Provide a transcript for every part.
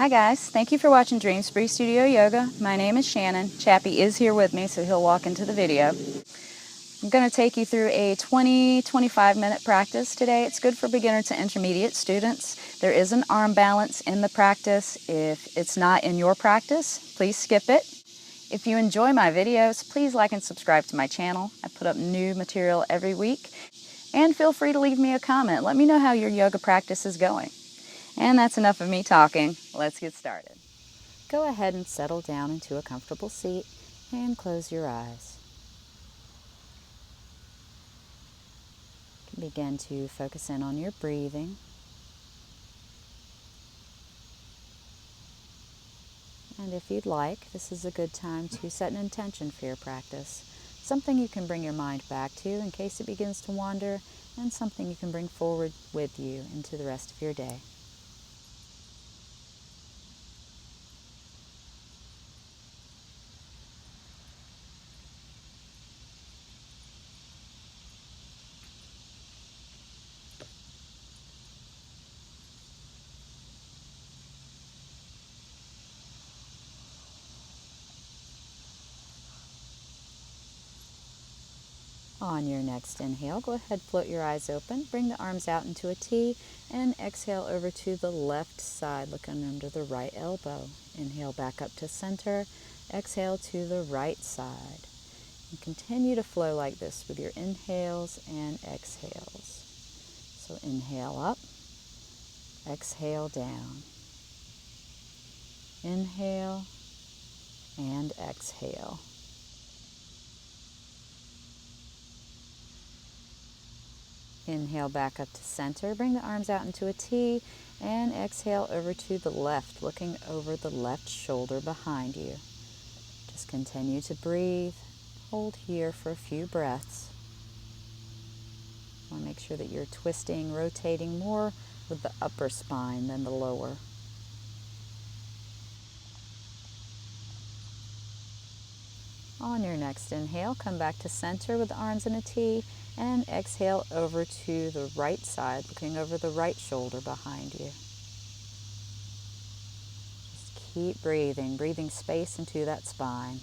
Hi guys, thank you for watching DreamSpree Studio Yoga. My name is Shannon. Chappy is here with me, so he'll walk into the video. I'm going to take you through a 20-25 minute practice today. It's good for beginner to intermediate students. There is an arm balance in the practice. If it's not in your practice, please skip it. If you enjoy my videos, please like and subscribe to my channel. I put up new material every week. And feel free to leave me a comment. Let me know how your yoga practice is going. And that's enough of me talking. Let's get started. Go ahead and settle down into a comfortable seat and close your eyes. Begin to focus in on your breathing. And if you'd like, this is a good time to set an intention for your practice. Something you can bring your mind back to in case it begins to wander, and something you can bring forward with you into the rest of your day. On your next inhale, go ahead, float your eyes open, bring the arms out into a T, and exhale over to the left side, looking under the right elbow. Inhale back up to center, exhale to the right side. And continue to flow like this with your inhales and exhales. So inhale up, exhale down. Inhale and exhale. Inhale back up to center, bring the arms out into a T, and exhale over to the left, looking over the left shoulder behind you. Just continue to breathe. Hold here for a few breaths. Want to make sure that you're twisting, rotating more with the upper spine than the lower. On your next inhale, come back to center with the arms in a T, and exhale over to the right side, looking over the right shoulder behind you. Just keep breathing, breathing space into that spine.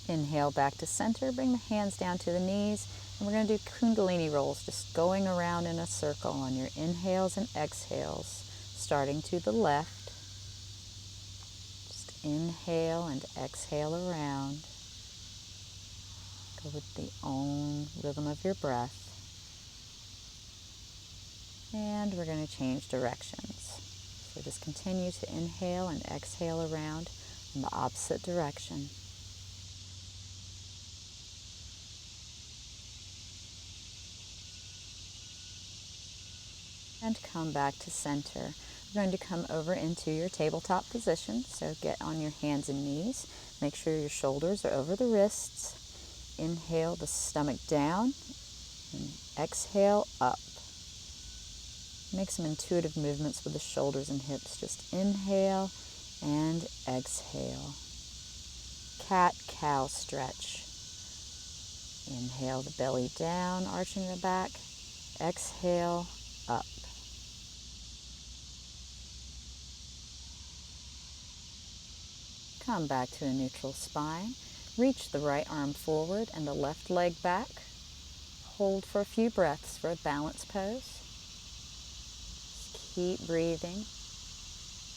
Inhale back to center, bring the hands down to the knees, and we're going to do Kundalini Rolls, just going around in a circle on your inhales and exhales, starting to the left. Just inhale and exhale around. Go with the own rhythm of your breath. And we're going to change directions. So just continue to inhale and exhale around in the opposite direction. And come back to center. We're going to come over into your tabletop position. So get on your hands and knees. Make sure your shoulders are over the wrists. Inhale the stomach down and exhale up. Make some intuitive movements with the shoulders and hips. Just inhale and exhale. Cat-cow stretch. Inhale the belly down, arching the back. Exhale up. Come back to a neutral spine. Reach the right arm forward and the left leg back. Hold for a few breaths for a balance pose. Just keep breathing,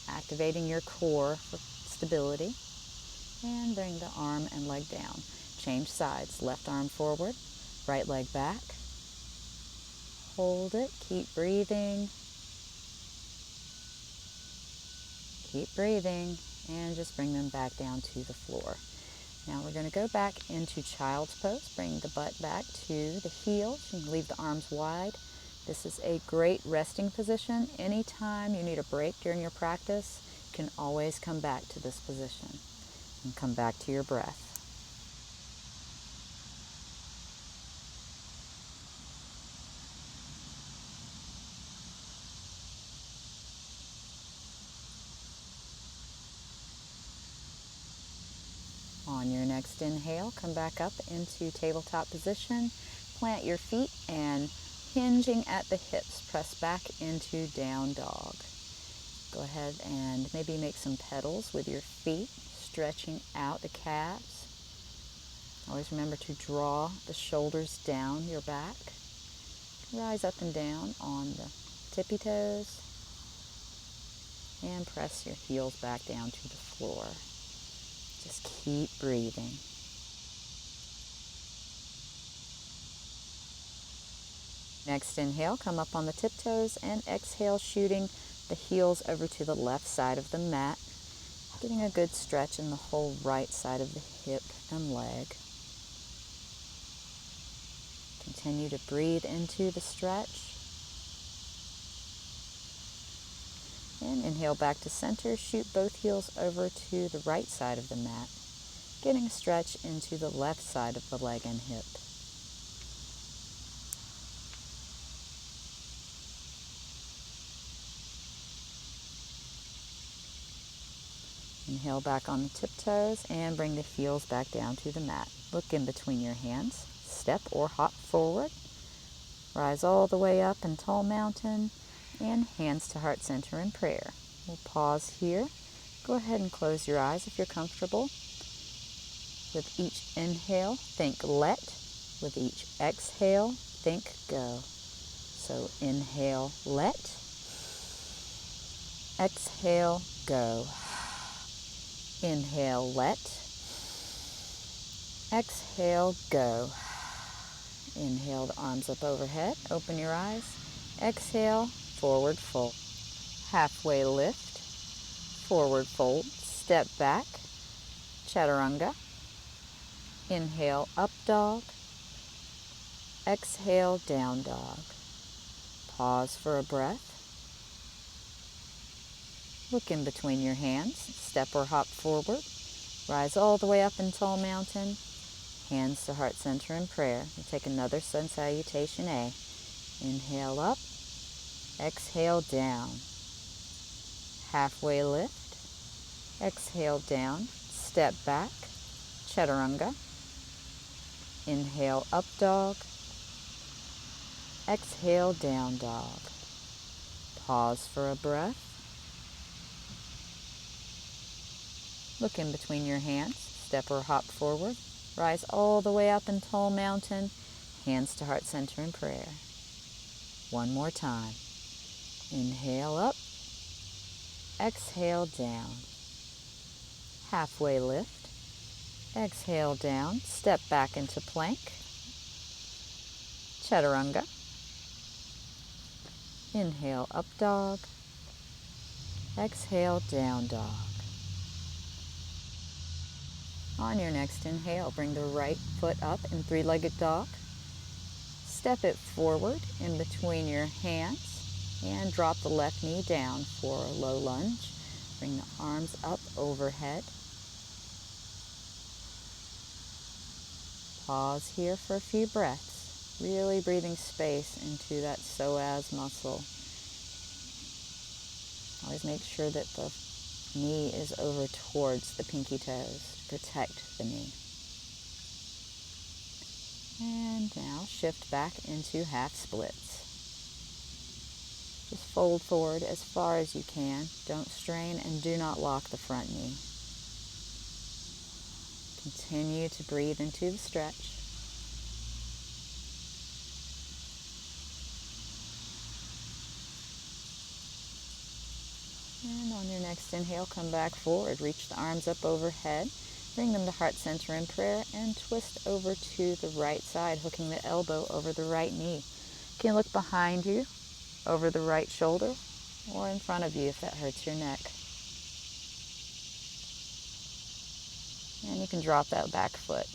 activating your core for stability. And bring the arm and leg down. Change sides. Left arm forward, right leg back. Hold it. Keep breathing. Keep breathing. And just bring them back down to the floor. Now we're going to go back into child's pose. Bring the butt back to the heels. You can leave the arms wide. This is a great resting position. Anytime you need a break during your practice, you can always come back to this position and come back to your breath. On your next inhale, come back up into tabletop position. Plant your feet and hinging at the hips. Press back into down dog. Go ahead and maybe make some pedals with your feet, stretching out the calves. Always remember to draw the shoulders down your back. Rise up and down on the tippy toes. And press your heels back down to the floor. Just keep breathing. Next inhale, come up on the tiptoes, and exhale, shooting the heels over to the left side of the mat, getting a good stretch in the whole right side of the hip and leg. Continue to breathe into the stretch. And inhale back to center, shoot both heels over to the right side of the mat, getting a stretch into the left side of the leg and hip. Inhale back on the tiptoes and bring the heels back down to the mat. Look in between your hands. Step or hop forward. Rise all the way up in tall mountain and hands to heart center in prayer. We'll pause here. Go ahead and close your eyes if you're comfortable. With each inhale, think let. With each exhale, think go. So inhale, let. Exhale, go. Inhale, let. Exhale, go. Inhale, the arms up overhead. Open your eyes. Exhale, forward fold. Halfway lift. Forward fold. Step back. Chaturanga. Inhale, up dog. Exhale, down dog. Pause for a breath. Look in between your hands. Step or hop forward. Rise all the way up in tall mountain. Hands to heart center in prayer. We'll take another sun salutation A. Inhale up. Exhale down. Halfway lift. Exhale down. Step back. Chaturanga. Inhale up dog. Exhale down dog. Pause for a breath. Look in between your hands. Step or hop forward. Rise all the way up in tall mountain. Hands to heart center in prayer. One more time. Inhale up. Exhale down. Halfway lift. Exhale down. Step back into plank. Chaturanga. Inhale up dog. Exhale down dog. On your next inhale, bring the right foot up in three-legged dog. Step it forward in between your hands and drop the left knee down for a low lunge. Bring the arms up overhead. Pause here for a few breaths, really breathing space into that psoas muscle. Always make sure that the knee is over towards the pinky toes. Protect the knee. And now shift back into half splits. Just fold forward as far as you can. Don't strain and do not lock the front knee. Continue to breathe into the stretch. And on your next inhale, come back forward. Reach the arms up overhead. Bring them to heart center in prayer and twist over to the right side, hooking the elbow over the right knee. You can look behind you, over the right shoulder, or in front of you if that hurts your neck. And you can drop that back foot.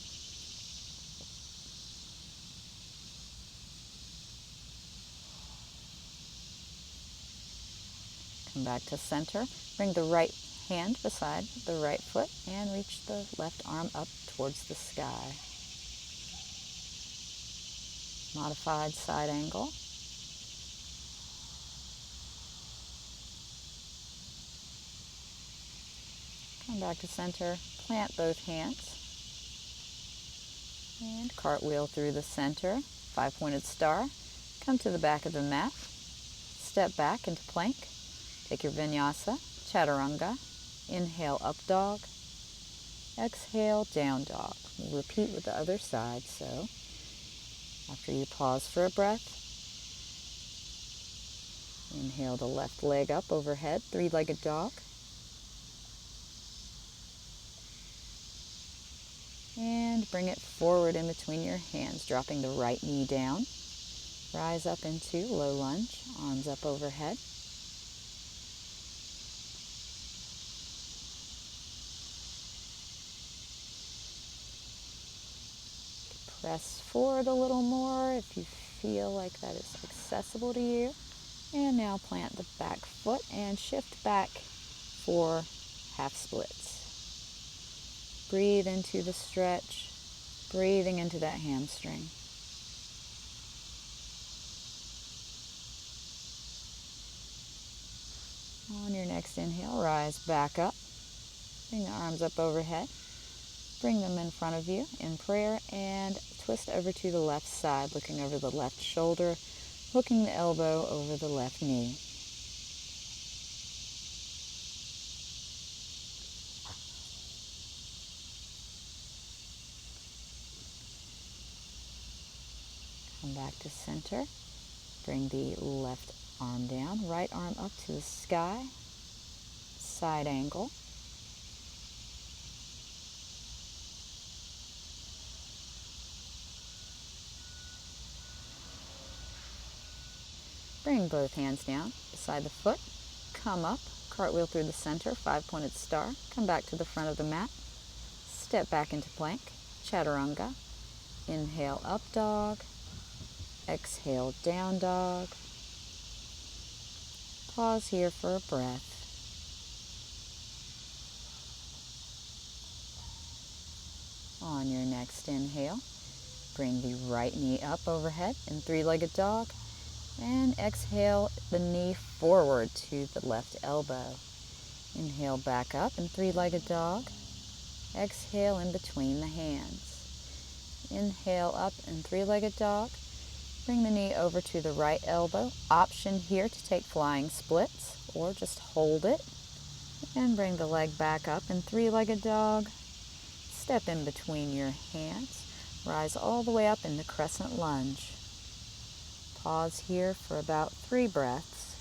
Come back to center. Bring the right hand beside the right foot and reach the left arm up towards the sky. Modified side angle. Come back to center, plant both hands, and cartwheel through the center, 5-pointed star. Come to the back of the mat. Step back into plank. Take your Vinyasa, Chaturanga. Inhale, up dog. Exhale, down dog. We'll repeat with the other side. So after you pause for a breath, inhale the left leg up overhead, three-legged dog. And bring it forward in between your hands, dropping the right knee down. Rise up into low lunge, arms up overhead. Press forward a little more if you feel like that is accessible to you. And now plant the back foot and shift back for half splits. Breathe into the stretch, breathing into that hamstring. On your next inhale, rise back up. Bring the arms up overhead. Bring them in front of you in prayer and twist over to the left side, looking over the left shoulder, hooking the elbow over the left knee. Come back to center. Bring the left arm down, right arm up to the sky, side angle. Bring both hands down beside the foot. Come up, cartwheel through the center, five-pointed star. Come back to the front of the mat. Step back into plank, Chaturanga. Inhale, up dog. Exhale, down dog. Pause here for a breath. On your next inhale, bring the right knee up overhead in three-legged dog. And exhale the knee forward to the left elbow. Inhale back up in three-legged dog. Exhale in between the hands. Inhale up in three-legged dog. Bring the knee over to the right elbow. Option here to take flying splits or just hold it. And bring the leg back up in three-legged dog. Step in between your hands. Rise all the way up into Crescent Lunge. Pause here for about 3 breaths.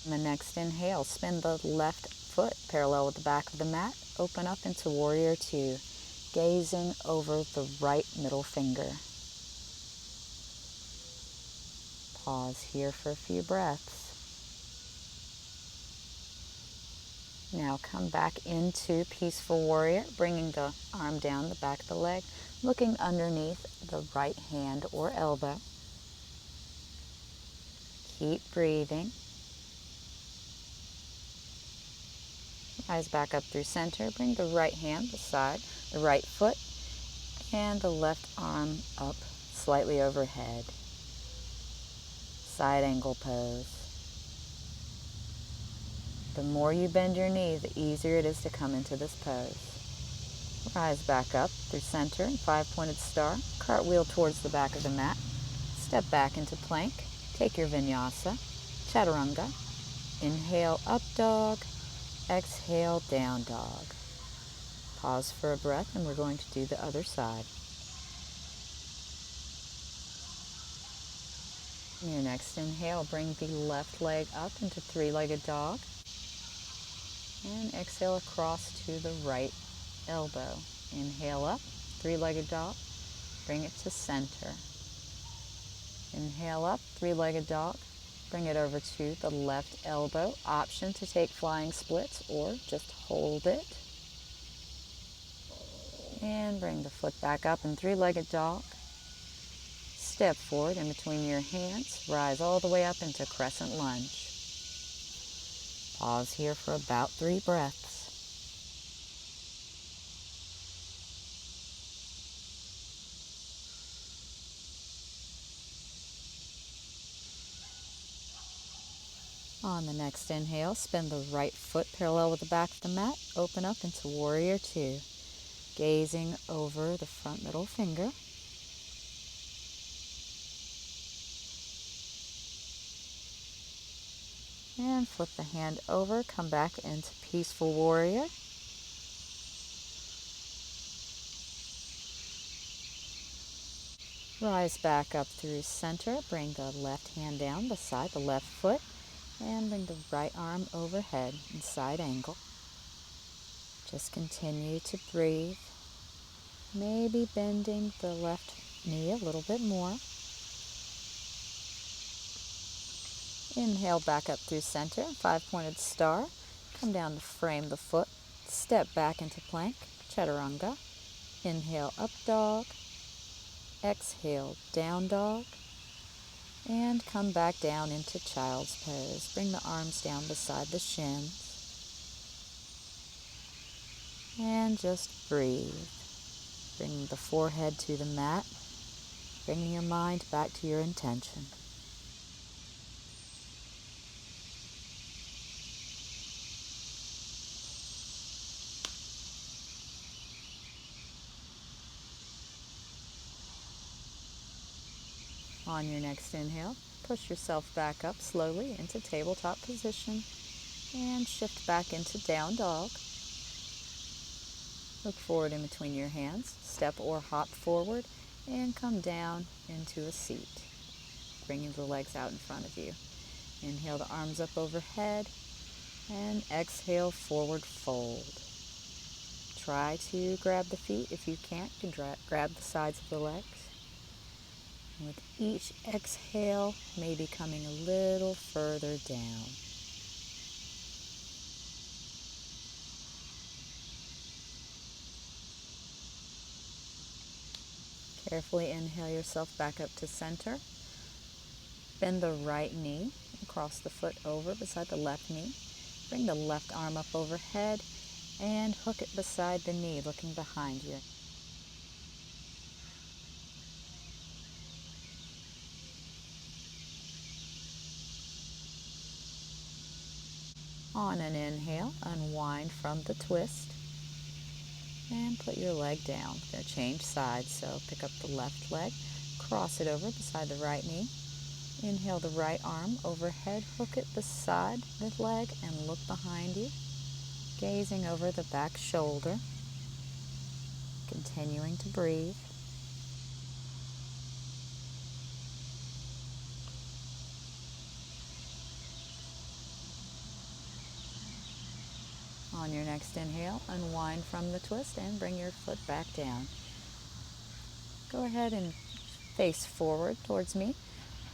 On the next inhale, spin the left foot parallel with the back of the mat. Open up into Warrior Two, gazing over the right middle finger. Pause here for a few breaths. Now come back into Peaceful Warrior, bringing the arm down the back of the leg, looking underneath the right hand or elbow. Keep breathing. Rise back up through center. Bring the right hand beside the right foot and the left arm up slightly overhead. Side angle pose. The more you bend your knee, the easier it is to come into this pose. Rise back up through center and five-pointed star. Cartwheel towards the back of the mat. Step back into plank. Take your Vinyasa, Chaturanga. Inhale, up dog. Exhale, down dog. Pause for a breath, and we're going to do the other side. In your next inhale, bring the left leg up into three-legged dog. And exhale across to the right elbow. Inhale up, three-legged dog. Bring it to center. Inhale up, three-legged dog. Bring it over to the left elbow. Option to take flying splits or just hold it. And bring the foot back up in three-legged dog. Step forward in between your hands. Rise all the way up into Crescent Lunge. Pause here for about 3 breaths. On the next inhale, spin the right foot parallel with the back of the mat. Open up into Warrior Two, gazing over the front middle finger. And flip the hand over, come back into Peaceful Warrior. Rise back up through center, bring the left hand down beside the left foot, and bring the right arm overhead in side angle. Just continue to breathe, maybe bending the left knee a little bit more. Inhale back up through center, 5-pointed star. Come down to frame the foot, step back into plank, chaturanga. Inhale, up dog. Exhale, down dog. And come back down into child's pose. Bring the arms down beside the shins. And just breathe. Bring the forehead to the mat. Bringing your mind back to your intention. On your next inhale, push yourself back up slowly into tabletop position and shift back into down dog. Look forward in between your hands, step or hop forward, and come down into a seat, bringing the legs out in front of you. Inhale the arms up overhead, and exhale, forward fold. Try to grab the feet. If you can't, you can grab the sides of the legs. And with each exhale, maybe coming a little further down. Carefully inhale yourself back up to center. Bend the right knee, cross the foot over beside the left knee. Bring the left arm up overhead and hook it beside the knee, looking behind you. On an inhale, unwind from the twist and put your leg down. Going to change sides, so pick up the left leg, cross it over beside the right knee. Inhale the right arm overhead, hook it beside the leg and look behind you, gazing over the back shoulder, continuing to breathe. On your next inhale, unwind from the twist and bring your foot back down. Go ahead and face forward towards me.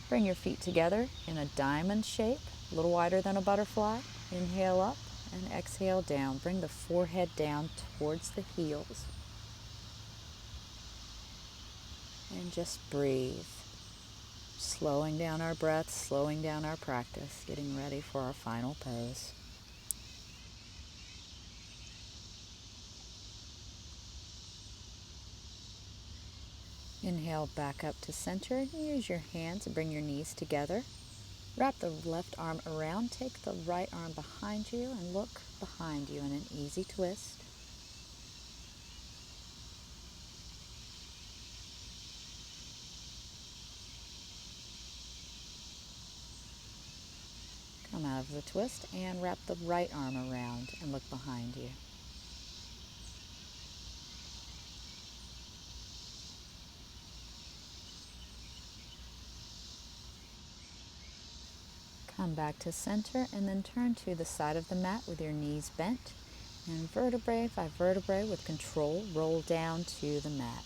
Bring your feet together in a diamond shape, a little wider than a butterfly. Inhale up and exhale down. Bring the forehead down towards the heels. And just breathe. Slowing down our breath, slowing down our practice, getting ready for our final pose. Inhale back up to center and use your hands to bring your knees together. Wrap the left arm around, take the right arm behind you and look behind you in an easy twist. Come out of the twist and wrap the right arm around and look behind you. Come back to center and then turn to the side of the mat with your knees bent. And vertebrae by vertebrae with control, roll down to the mat.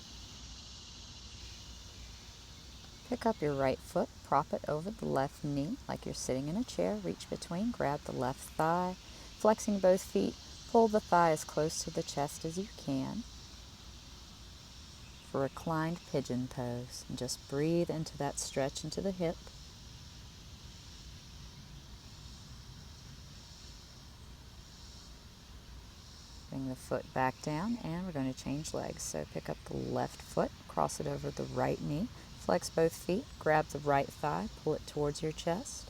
Pick up your right foot, prop it over the left knee like you're sitting in a chair. Reach between, grab the left thigh. Flexing both feet, pull the thigh as close to the chest as you can for reclined pigeon pose. And just breathe into that stretch into the hip. Bring the foot back down and we're going to change legs. So pick up the left foot, cross it over the right knee, flex both feet, grab the right thigh, pull it towards your chest.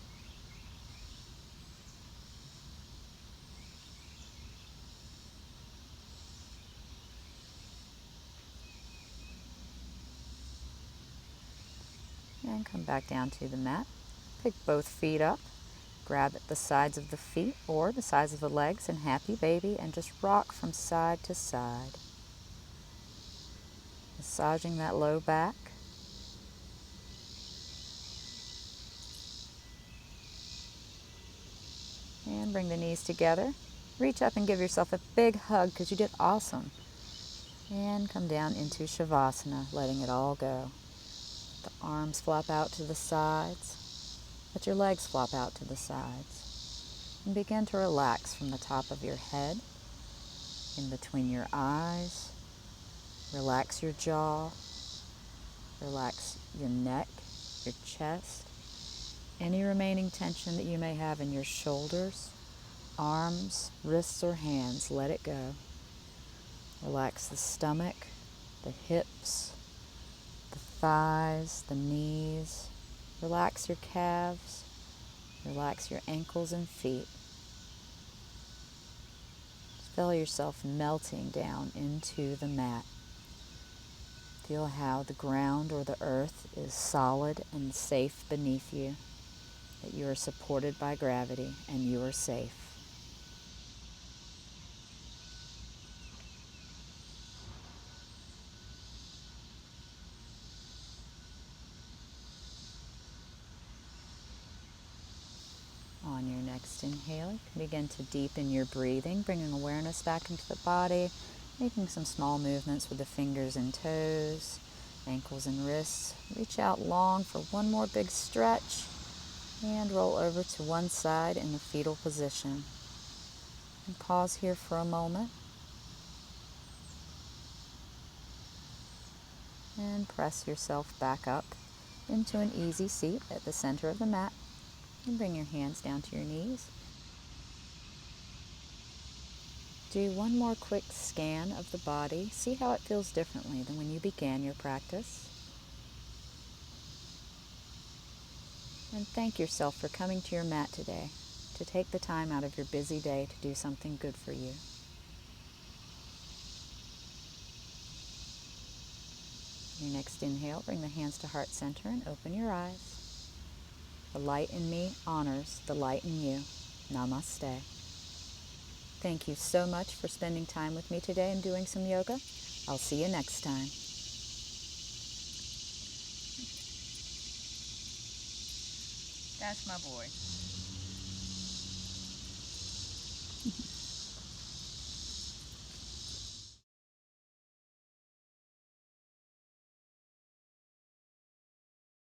back down to the mat. Pick both feet up. Grab at the sides of the feet or the sides of the legs and happy baby and just rock from side to side. Massaging that low back. And bring the knees together. Reach up and give yourself a big hug because you did awesome. And come down into Shavasana, letting it all go. The arms flop out to the sides. Let your legs flop out to the sides. And begin to relax from the top of your head, in between your eyes. Relax your jaw. Relax your neck, your chest. Any remaining tension that you may have in your shoulders, arms, wrists, or hands, let it go. Relax the stomach, the hips, the thighs, the knees. Relax your calves. Relax your ankles and feet. Feel yourself melting down into the mat. Feel how the ground or the earth is solid and safe beneath you, that you are supported by gravity and you are safe. On your next inhale, you can begin to deepen your breathing, bringing awareness back into the body, making some small movements with the fingers and toes, ankles and wrists. Reach out long for one more big stretch and roll over to one side in the fetal position. And pause here for a moment. And press yourself back up into an easy seat at the center of the mat. And bring your hands down to your knees. Do one more quick scan of the body. See how it feels differently than when you began your practice. And thank yourself for coming to your mat today, to take the time out of your busy day to do something good for you. Your next inhale, bring the hands to heart center and open your eyes. The light in me honors the light in you. Namaste. Thank you so much for spending time with me today and doing some yoga. I'll see you next time. That's my boy.